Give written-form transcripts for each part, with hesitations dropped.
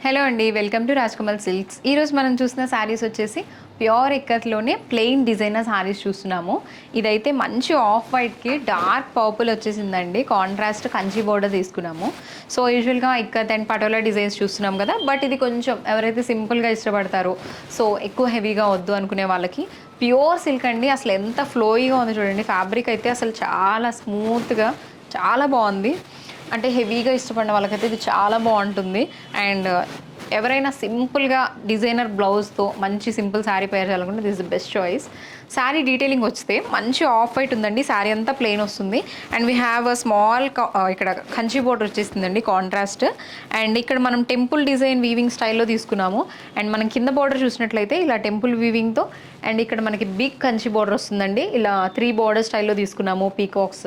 Hello అండి, welcome to Rajkamal silks. ఈరోజు మనం చూసిన శారీస్ వచ్చేసి ప్యూర్ ఇక్కత్లోనే ప్లెయిన్ డిజైనర్ శారీస్ చూస్తున్నాము. ఇదైతే మంచి ఆఫ్ వైట్కి డార్క్ పర్పుల్ వచ్చేసిందండి. కాంట్రాస్ట్ కంచి బోర్డర్ తీసుకున్నాము. సో యూజువల్గా ఇక్కత్ అండ్ పటోలా డిజైన్స్ చూస్తున్నాం కదా, బట్ ఇది కొంచెం ఎవరైతే సింపుల్గా ఇష్టపడతారో, సో ఎక్కువ హెవీగా వద్దు అనుకునే వాళ్ళకి ప్యూర్ సిల్క్ అండి. అసలు ఎంత ఫ్లోయిగా ఉంది చూడండి. ఫ్యాబ్రిక్ అయితే అసలు చాలా స్మూత్గా చాలా బాగుంది. అంటే హెవీగా ఇష్టపడిన వాళ్ళకైతే ఇది చాలా బాగుంటుంది. అండ్ ఎవరైనా సింపుల్గా డిజైనర్ బ్లౌజ్తో మంచి సింపుల్ శారీ పేర్ చేయాలనుకుంటే this the best choice. Sari detailing వస్తే మంచి ఆఫ్ వైట్ ఉందండి. శారీ అంతా ప్లెయిన్ వస్తుంది. And we have a small ఇక్కడ కంచి బోర్డర్ వచ్చేసిందండి కాంట్రాస్ట్. అండ్ ఇక్కడ మనం టెంపుల్ డిజైన్ వీవింగ్ స్టైల్లో తీసుకున్నాము. అండ్ మనం కింద బోర్డర్ చూసినట్లయితే ఇలా టెంపుల్ వీవింగ్తో అండ్ ఇక్కడ మనకి బిగ్ కంచి బోర్డర్ వస్తుందండి. ఇలా 3 బోర్డర్ స్టైల్లో తీసుకున్నాము పీకాక్స్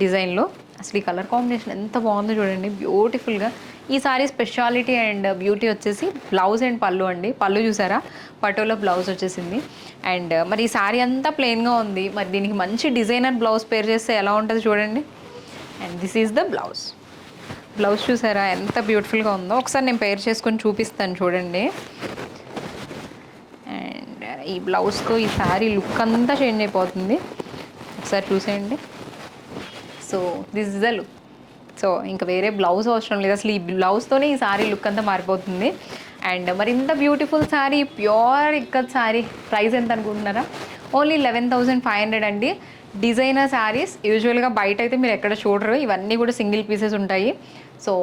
డిజైన్లో. అసలు ఈ కలర్ కాంబినేషన్ ఎంత బాగుందో చూడండి, బ్యూటిఫుల్గా. ఈ సారీ స్పెషాలిటీ అండ్ బ్యూటీ వచ్చేసి బ్లౌజ్ అండ్ పళ్ళు అండి. పళ్ళు చూసారా, పటోలో బ్లౌజ్ వచ్చేసింది. అండ్ మరి ఈ సారీ అంతా ప్లెయిన్గా ఉంది. మరి దీనికి మంచి డిజైనర్ బ్లౌజ్ పేర్ చేస్తే ఎలా ఉంటుంది చూడండి. And this is the blouse. Blouse చూసారా ఎంత బ్యూటిఫుల్గా ఉందో. ఒకసారి నేను పేర్ చేసుకొని చూపిస్తాను చూడండి. అండ్ ఈ బ్లౌజ్తో ఈ శారీ లుక్ అంతా చేంజ్ అయిపోతుంది. ఒకసారి చూసేయండి. So this is the look. So ఇంకా వేరే బ్లౌజ్ అవసరం లేదు, అసలు ఈ బ్లౌజ్తోనే ఈ శారీ లుక్ అంతా మారిపోతుంది. అండ్ మరి ఇంత beautiful sari, pure ikat sari price ఎంత అనుకుంటున్నారా? ఓన్లీ 11,500 అండి. డిజైనర్ శారీస్ యూజువల్గా బయట అయితే మీరు ఎక్కడ చూడరు, ఇవన్నీ కూడా సింగిల్ పీసెస్ ఉంటాయి. సో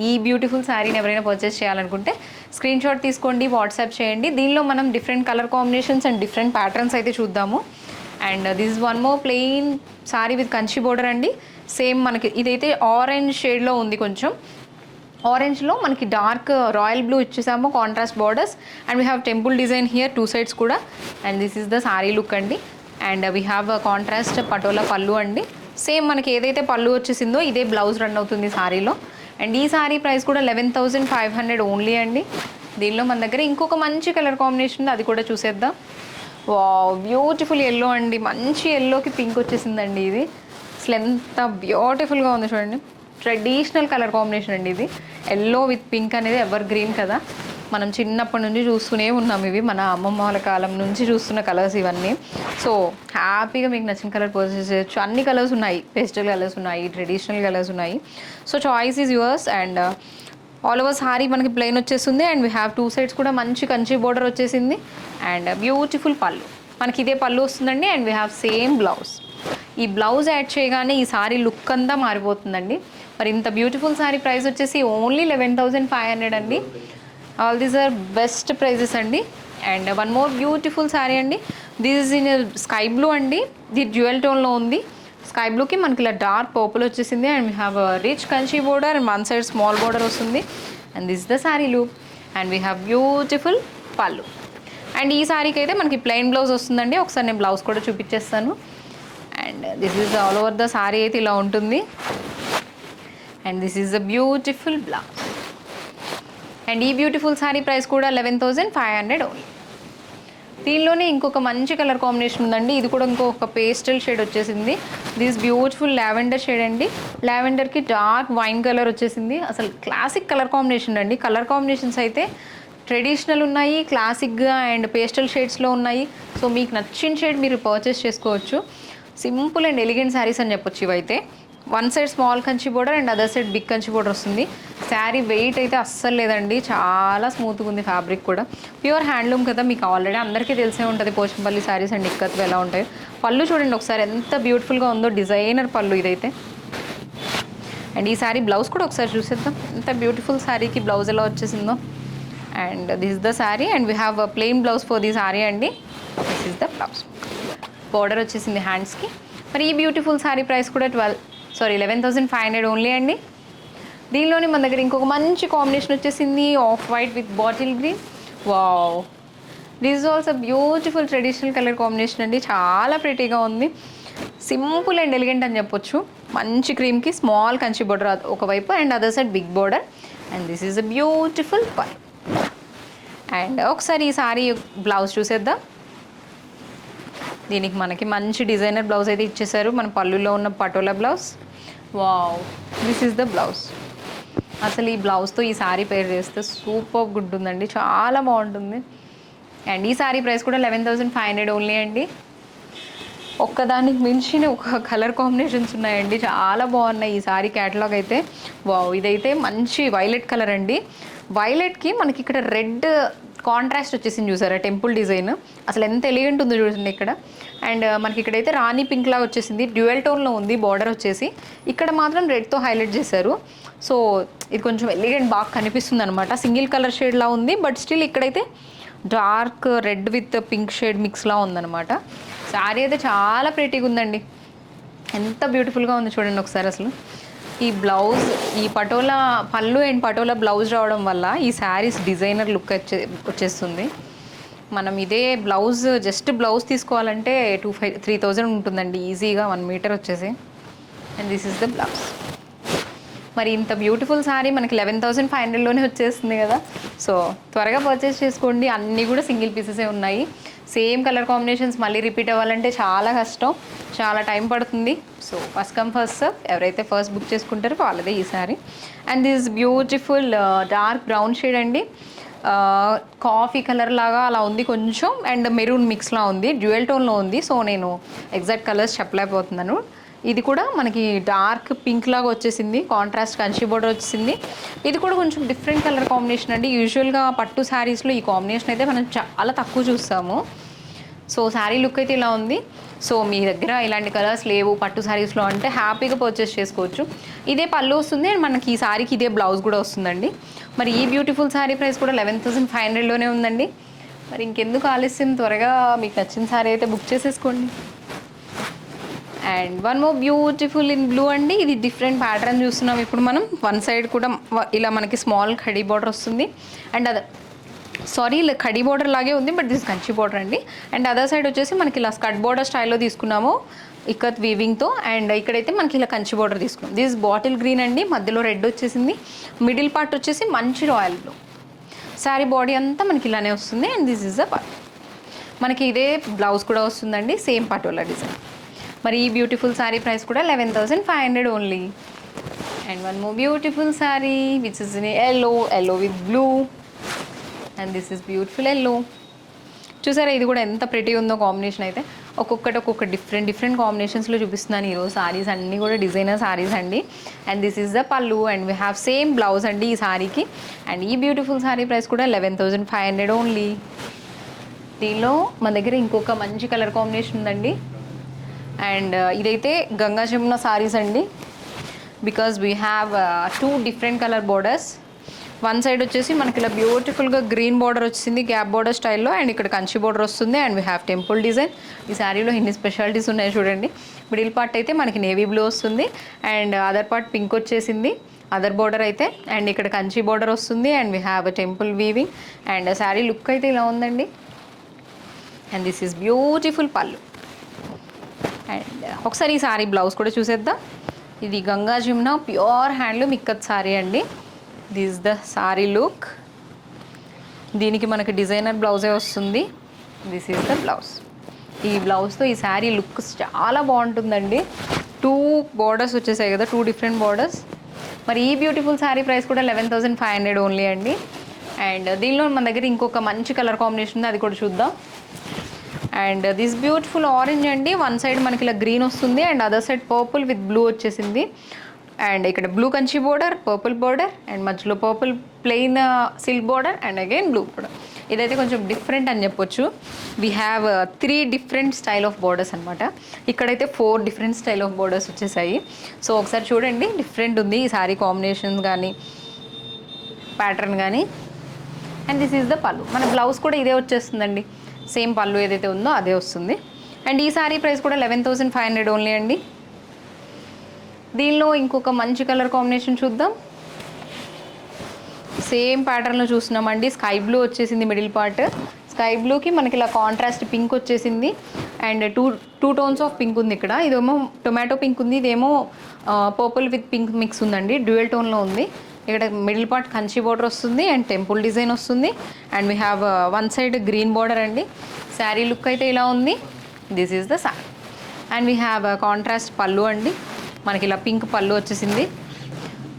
ఈ బ్యూటిఫుల్ శారీని ఎవరైనా పర్చేస్ చేయాలనుకుంటే స్క్రీన్ షాట్ తీసుకోండి, వాట్సాప్ చేయండి. దీనిలో మనం different colour combinations and different patterns అయితే చూద్దాము. And this is one more plain sari with Kanchi border అండి. సేమ్ మనకి ఇదైతే ఆరెంజ్ షేడ్లో ఉంది. కొంచెం ఆరెంజ్లో మనకి డార్క్ రాయల్ బ్లూ ఇచ్చేసాము contrast borders. And we have temple design here 2 sides కూడా. And this is the sari look అండి. And we have contrast patola pallu అండి. సేమ్ మనకి ఏదైతే పళ్ళు వచ్చేసిందో ఇదే బ్లౌజ్ రన్ అవుతుంది శారీలో. అండ్ ఈ శారీ ప్రైస్ కూడా 11,500 ఓన్లీ అండి. దీనిలో మన దగ్గర ఇంకొక మంచి కలర్ కాంబినేషన్ ఉంది, అది కూడా చూసేద్దాం. వావ్, బ్యూటిఫుల్ ఎల్లో అండి. మంచి ఎల్లోకి పింక్ వచ్చేసిందండి. ఇది అసలు ఎంత బ్యూటిఫుల్గా ఉంది చూడండి. ట్రెడిషనల్ కలర్ కాంబినేషన్ అండి ఇది. ఎల్లో విత్ పింక్ అనేది ఎవర్ గ్రీన్ కదా, మనం చిన్నప్పటి నుంచి చూస్తూనే ఉన్నాం. ఇవి మన అమ్మమ్మ వాళ్ళ కాలం నుంచి చూస్తున్న కలర్స్ ఇవన్నీ. సో హ్యాపీగా మీకు నచ్చిన కలర్ పర్చేస్ చేయొచ్చు. అన్ని కలర్స్ ఉన్నాయి, పేస్టల్ కలర్స్ ఉన్నాయి, ట్రెడిషనల్ కలర్స్ ఉన్నాయి. So choice is yours. And all over sari మనకి ప్లెయిన్ వచ్చేస్తుంది. అండ్ వీ హ్యావ్ 2 సైడ్స్ కూడా మంచి కంచి బోర్డర్ వచ్చేసింది. అండ్ బ్యూటిఫుల్ పళ్ళు, మనకి ఇదే పళ్ళు వస్తుందండి. And we have same blouse. ఈ బ్లౌజ్ యాడ్ చేయగానే ఈ సారీ లుక్ అంతా మారిపోతుందండి. మరి ఇంత బ్యూటిఫుల్ సారీ ప్రైస్ వచ్చేసి ఓన్లీ 11,500 అండి. All these are best prices అండి. And one more beautiful sari అండి. This is in sky blue అండి. ఇది జ్యువెల్ టోన్లో ఉంది. స్కై బ్లూకి మనకి ఇలా డార్క్ పర్పుల్ వచ్చేసింది. And we have rich Kanchi border and one side small border వస్తుంది. And this the sari look. And we have beautiful pallu. And ఈ శారీకి అయితే మనకి ప్లెయిన్ బ్లౌజ్ వస్తుందండి. ఒకసారి నేను బ్లౌజ్ కూడా చూపించేస్తాను. And this is all over the sari అయితే ఇలా ఉంటుంది. And this is the beautiful blouse. And ఈ బ్యూటిఫుల్ శారీ ప్రైస్ కూడా 11,500 ఓన్లీ. దీనిలోనే ఇంకొక మంచి కలర్ కాంబినేషన్ ఉందండి. ఇది కూడా ఇంకొక పేస్టల్ షేడ్ వచ్చేసింది. దిస్ బ్యూటిఫుల్ లావెండర్ షేడ్ అండి. లావెండర్కి డార్క్ వైన్ కలర్ వచ్చేసింది. అసలు క్లాసిక్ కలర్ కాంబినేషన్ అండి. కలర్ కాంబినేషన్స్ అయితే ట్రెడిషనల్ ఉన్నాయి, క్లాసిక్గా అండ్ పేస్టల్ షేడ్స్లో ఉన్నాయి. సో మీకు నచ్చిన షేడ్ మీరు పర్చేస్ చేసుకోవచ్చు. సింపుల్ అండ్ ఎలిగెంట్ శారీస్ అని చెప్పొచ్చు ఇవైతే. One side small Kanchi border and other side big Kanchi border వస్తుంది. శారీ వెయిట్ అయితే అస్సలు లేదండి, చాలా స్మూత్గా ఉంది. ఫ్యాబ్రిక్ కూడా ప్యూర్ హ్యాండ్లూమ్ కదా, మీకు ఆల్రెడీ అందరికీ తెలిసే ఉంటుంది పోచంపల్లి శారీస్ అండ్ ఇక్కత్వి ఎలా ఉంటాయి. పళ్ళు చూడండి ఒకసారి ఎంత బ్యూటిఫుల్గా ఉందో, డిజైనర్ పళ్ళు ఇదైతే. అండ్ ఈ శారీ బ్లౌజ్ కూడా ఒకసారి చూసేద్దాం, ఎంత బ్యూటిఫుల్ శారీకి బ్లౌజ్ ఎలా వచ్చేసిందో. And this is the sari. And we have plain blouse for the sari అండి. This is the blouse. Border వచ్చేసింది హ్యాండ్స్కి. మరి ఈ బ్యూటిఫుల్ శారీ ప్రైస్ కూడా 11,500 ఓన్లీ అండి. దీనిలోనే మన దగ్గర ఇంకొక మంచి కాంబినేషన్ వచ్చేసింది, off white with bottle green. Wow, this also beautiful traditional colour combination అండి. చాలా ప్రిటీగా ఉంది. సింపుల్ అండ్ ఎలిగెంట్ అని చెప్పొచ్చు. మంచి క్రీమ్కి స్మాల్ కంచి బోర్డర్ ఒకవైపు and other side big border. And this is a beautiful పల్. అండ్ ఒకసారి ఈ సారీ బ్లౌజ్ చూసేద్దాం. దీనికి మనకి మంచి డిజైనర్ బ్లౌజ్ అయితే ఇచ్చేసారు, మన పళ్ళులో ఉన్న patola blouse. Wow, this is the blouse. అసలు ఈ బ్లౌజ్తో ఈ శారీ పేర్ చేస్తే సూపర్ ఉంటుందండి, చాలా బాగుంటుంది. అండ్ ఈ శారీ ప్రైస్ కూడా 11,500 ఓన్లీ అండి. ఒక్కదానికి మించిన ఒక కలర్ కాంబినేషన్స్ ఉన్నాయండి, చాలా బాగున్నాయి ఈ సారీ క్యాటలాగ్ అయితే. వావ్, ఇదైతే మంచి వైలెట్ కలర్ అండి. వైలెట్కి మనకి ఇక్కడ రెడ్ కాంట్రాస్ట్ వచ్చేసింది చూసారా, టెంపుల్ డిజైన్ అసలు ఎంత ఎలిగెంట్ ఉందో చూడండి ఇక్కడ. అండ్ మనకి ఇక్కడైతే రాణి పింక్ లాగా వచ్చేసింది, డ్యూయల్ టోన్లో ఉంది బార్డర్ వచ్చేసి. ఇక్కడ మాత్రం రెడ్తో హైలైట్ చేశారు. సో ఇది కొంచెం ఎలిగెంట్ బాగా కనిపిస్తుంది అనమాట. సింగిల్ కలర్ షేడ్లా ఉంది, బట్ స్టిల్ ఇక్కడైతే dark red with pink shade మిక్స్లా ఉందన్నమాట. శారీ అయితే చాలా ప్రెటీగా ఉందండి, ఎంత బ్యూటిఫుల్గా ఉంది చూడండి ఒకసారి. అసలు ఈ బ్లౌజ్, ఈ పటోలా పళ్ళు అండ్ పటోలా బ్లౌజ్ రావడం వల్ల ఈ శారీస్ డిజైనర్ లుక్ వచ్చేస్తుంది. మనం ఇదే బ్లౌజ్ జస్ట్ బ్లౌజ్ తీసుకోవాలంటే 3,000 ఉంటుందండి ఈజీగా, 1 మీటర్ వచ్చేసి. And this is the blouse. మరి ఇంత బ్యూటిఫుల్ శారీ మనకి 11,500లోనే వచ్చేస్తుంది కదా. సో త్వరగా పర్చేస్ చేసుకోండి, అన్నీ కూడా సింగిల్ పీసెసే ఉన్నాయి. సేమ్ కలర్ కాంబినేషన్స్ మళ్ళీ రిపీట్ అవ్వాలంటే చాలా కష్టం, చాలా టైం పడుతుంది. So first come first serve, ఎవరైతే ఫస్ట్ బుక్ చేసుకుంటారో వాళ్ళదే ఈ sari. And this beautiful dark brown shade అండి, కాఫీ కలర్ లాగా అలా ఉంది కొంచెం, అండ్ మెరూన్ మిక్స్లా ఉంది, డ్యూయల్ టోన్లో ఉంది. సో నేను ఎగ్జాక్ట్ కలర్స్ చెప్పలేకపోతున్నాను. ఇది కూడా మనకి డార్క్ పింక్ లాగా వచ్చేసింది, కాంట్రాస్ట్ కంచి బోర్డర్ వచ్చేసింది. ఇది కూడా కొంచెం డిఫరెంట్ కలర్ కాంబినేషన్ అండి. యూజువల్గా పట్టు శారీస్లో ఈ కాంబినేషన్ అయితే మనం చాలా తక్కువ చూస్తాము. సో శారీ లుక్ అయితే ఇలా ఉంది. సో మీ దగ్గర ఇలాంటి కలర్స్ లేవు పట్టు శారీస్లో అంటే హ్యాపీగా పర్చేస్ చేసుకోవచ్చు. ఇదే పళ్ళు వస్తుంది అండ్ మనకి ఈ శారీకి ఇదే బ్లౌజ్ కూడా వస్తుందండి. మరి ఈ బ్యూటిఫుల్ శారీ ప్రైస్ కూడా 11,500లోనే ఉందండి. మరి ఇంకెందుకు ఆలస్యం, త్వరగా మీకు నచ్చిన శారీ అయితే బుక్ చేసేసుకోండి. And one more beautiful in blue అండి. ఇది డిఫరెంట్ ప్యాటర్న్ చూస్తున్నాం ఇప్పుడు మనం. వన్ సైడ్ కూడా ఇలా మనకి స్మాల్ ఖడీ బార్డర్ వస్తుంది, అండ్ ఇలా ఖడీ బార్డర్ లాగే ఉంది, బట్ దిస్ కంచి బార్డర్ అండి. అండ్ అదర్ సైడ్ వచ్చేసి మనకి ఇలా స్కర్ట్ బార్డర్ స్టైల్లో తీసుకున్నాము ఇక్కత్ వీవింగ్తో. అండ్ ఇక్కడైతే మనకి ఇలా కంచి బార్డర్ తీసుకున్నాం. దిస్ బాటిల్ గ్రీన్ అండి, మధ్యలో రెడ్ వచ్చేసింది, మిడిల్ పార్ట్ వచ్చేసి మంచి రాయల్ బ్లూ. శారీ బాడీ అంతా మనకి ఇలానే వస్తుంది. And this is the part. మనకి ఇదే బ్లౌజ్ కూడా వస్తుందండి, సేమ్ పటోలా డిజైన్. మరి ఈ బ్యూటిఫుల్ శారీ ప్రైస్ కూడా 11,500 only. And one more beautiful sari which is in yellow with blue. And this is beautiful yellow. చూసారా ఇది కూడా ఎంత ప్రెటీ ఉందో కాంబినేషన్ అయితే. ఒక్కొక్క డిఫరెంట్ కాంబినేషన్స్లో చూపిస్తున్నాను ఈరోజు. శారీస్ అన్నీ కూడా డిజైనర్ శారీస్ అండి. అండ్ దిస్ ఈస్ ద పళ్ళు and we have same blouse అండి ఈ శారీకి. అండ్ ఈ బ్యూటిఫుల్ శారీ ప్రైస్ కూడా 11,500 ఓన్లీ. దీనిలో మన దగ్గర ఇంకొక మంచి కలర్ కాంబినేషన్ ఉందండి. అండ్ ఇదైతే గంగా జమున సారీస్ అండి, because we have 2 different colour borders. One side వచ్చేసి మనకి ఇలా బ్యూటిఫుల్గా గ్రీన్ బార్డర్ వచ్చింది గ్యాప్ బార్డర్ స్టైల్లో, అండ్ ఇక్కడ కంచి బార్డర్ వస్తుంది. And we have temple design. ఈ శారీలో ఎన్ని స్పెషాలిటీస్ ఉన్నాయో చూడండి. మిడిల్ పార్ట్ అయితే మనకి నేవీ బ్లూ వస్తుంది, అండ్ అదర్ పార్ట్ పింక్ వచ్చేసింది అదర్ బార్డర్ అయితే. అండ్ ఇక్కడ కంచి బార్డర్ వస్తుంది, and we have temple weaving. And sari look అయితే ఇలా ఉందండి. And this is beautiful pallu. And ఒకసారి ఈ శారీ బ్లౌజ్ కూడా చూసేద్దాం. ఇది గంగా జమున ప్యూర్ హ్యాండ్లూమ్ ఇక్కత్ శారీ అండి. This the sari look. దీనికి మనకి డిజైనర్ బ్లౌజే వస్తుంది. This is the blouse. ఈ బ్లౌజ్తో ఈ శారీ లుక్ చాలా బాగుంటుందండి. 2 బార్డర్స్ వచ్చేసాయి కదా, 2 డిఫరెంట్ బార్డర్స్. మరి ఈ బ్యూటిఫుల్ శారీ ప్రైస్ కూడా 11,500 ఓన్లీ అండి. అండ్ దీనిలో మన దగ్గర ఇంకొక మంచి కలర్ కాంబినేషన్ ఉంది, అది కూడా చూద్దాం. అండ్ దిస్ బ్యూటిఫుల్ ఆరెంజ్ అండి. వన్ సైడ్ మనకి ఇలా గ్రీన్ వస్తుంది, and other side purple with blue వచ్చేసింది. అండ్ ఇక్కడ blue Kanchi border, purple border, and మధ్యలో purple plain silk border, and again blue border. ఇదైతే కొంచెం డిఫరెంట్ అని చెప్పొచ్చు. We have 3 different style of borders అనమాట. ఇక్కడైతే 4 డిఫరెంట్ స్టైల్ ఆఫ్ బోర్డర్స్ వచ్చేసాయి. సో ఒకసారి చూడండి, డిఫరెంట్ ఉంది ఈ శారీ కాంబినేషన్స్ కానీ ప్యాటర్న్ కానీ. అండ్ దిస్ ఈజ్ ద పళ్ళు. మన బ్లౌజ్ కూడా ఇదే వచ్చేస్తుందండి, సేమ్ పళ్ళు ఏదైతే ఉందో అదే వస్తుంది. అండ్ ఈ శారీ ప్రైస్ కూడా 11,500 ఓన్లీ అండి. దీనిలో ఇంకొక మంచి కలర్ కాంబినేషన్ చూద్దాం. సేమ్ ప్యాటర్న్లో చూస్తున్నామండి. స్కై బ్లూ వచ్చేసింది మిడిల్ పార్ట్. స్కై బ్లూకి మనకి ఇలా కాంట్రాస్ట్ పింక్ వచ్చేసింది, and two tones of pink ఉంది ఇక్కడ. ఇదేమో టొమాటో పింక్ ఉంది, ఇదేమో పర్పుల్ విత్ పింక్ మిక్స్ ఉందండి, డ్యూయల్ టోన్లో ఉంది. ఇక్కడ మిడిల్ పార్ట్ కంచి బార్డర్ వస్తుంది, అండ్ టెంపుల్ డిజైన్ వస్తుంది. And we have one side green border అండి. శారీ లుక్ అయితే ఇలా ఉంది. This is the sari. And we have contrast పళ్ళు అండి. మనకి ఇలా పింక్ పళ్ళు వచ్చేసింది.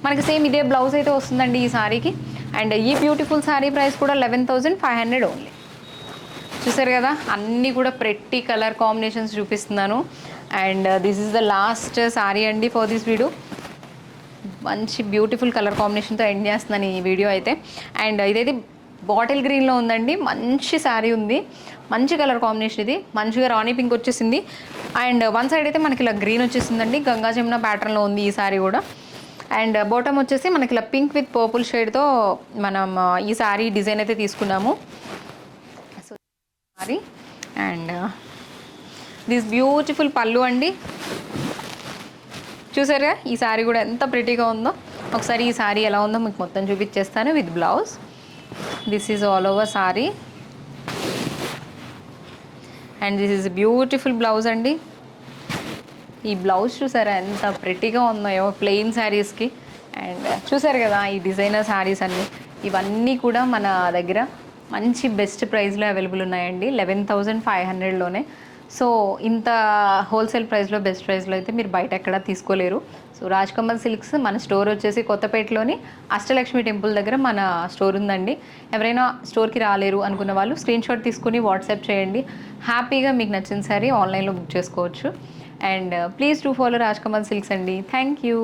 మనకి సేమ్ ఇదే బ్లౌజ్ అయితే వస్తుందండి ఈ శారీకి. అండ్ ఈ బ్యూటిఫుల్ శారీ ప్రైస్ కూడా 11,500 ఓన్లీ. చూసారు కదా, అన్నీ కూడా ప్రెట్టి కలర్ కాంబినేషన్స్ చూపిస్తున్నాను. And this is the last sari అండి ఫర్ దిస్ వీడియో. మంచి బ్యూటిఫుల్ కలర్ కాంబినేషన్తో ఎండ్ చేస్తున్నాను ఈ వీడియో అయితే. అండ్ ఇదైతే బాటిల్ గ్రీన్లో ఉందండి, మంచి శారీ ఉంది, మంచి కలర్ కాంబినేషన్. ఇది మంచిగా రాణి పింక్ వచ్చేసింది. అండ్ వన్ సైడ్ అయితే మనకి ఇలా గ్రీన్ వచ్చేసిందండి, గంగా జమున ప్యాటర్న్లో ఉంది ఈ శారీ కూడా. అండ్ బాటమ్ వచ్చేసి మనకి ఇలా పింక్ విత్ పర్పుల్ షేడ్తో మనం ఈ శారీ డిజైన్ అయితే తీసుకున్నాము. So sari and this beautiful పళ్ళు అండి. చూసారుగా ఈ శారీ కూడా ఎంత ప్రిటీగా ఉందో. ఒకసారి ఈ శారీ ఎలా ఉందో మీకు మొత్తం చూపించేస్తాను with blouse. This is all over sari and this is beautiful blouse అండి. ఈ బ్లౌజ్ చూసారా ఎంత ప్రిటీగా ఉన్నాయో ప్లెయిన్ శారీస్కి. అండ్ చూసారు కదా ఈ డిజైనర్ శారీస్ అన్నీ, ఇవన్నీ కూడా మన దగ్గర మంచి బెస్ట్ ప్రైస్లో అవైలబుల్ ఉన్నాయండి, 11,500లోనే. సో ఇంత హోల్సేల్ ప్రైస్లో బెస్ట్ ప్రైస్లో అయితే మీరు బయట ఎక్కడ తీసుకోలేరు. సో రాజ్కమల్ సిల్క్స్ మన స్టోర్ వచ్చేసి కొత్తపేటలోని అష్టలక్ష్మి టెంపుల్ దగ్గర మన స్టోర్ ఉందండి. ఎవరైనా స్టోర్కి రాలేరు అనుకున్న వాళ్ళు స్క్రీన్ షాట్ తీసుకుని వాట్సాప్ చేయండి, హ్యాపీగా మీకు నచ్చిన సారీ ఆన్లైన్లో బుక్ చేసుకోవచ్చు. And please do follow Rajkamal silks అండి. Thank you.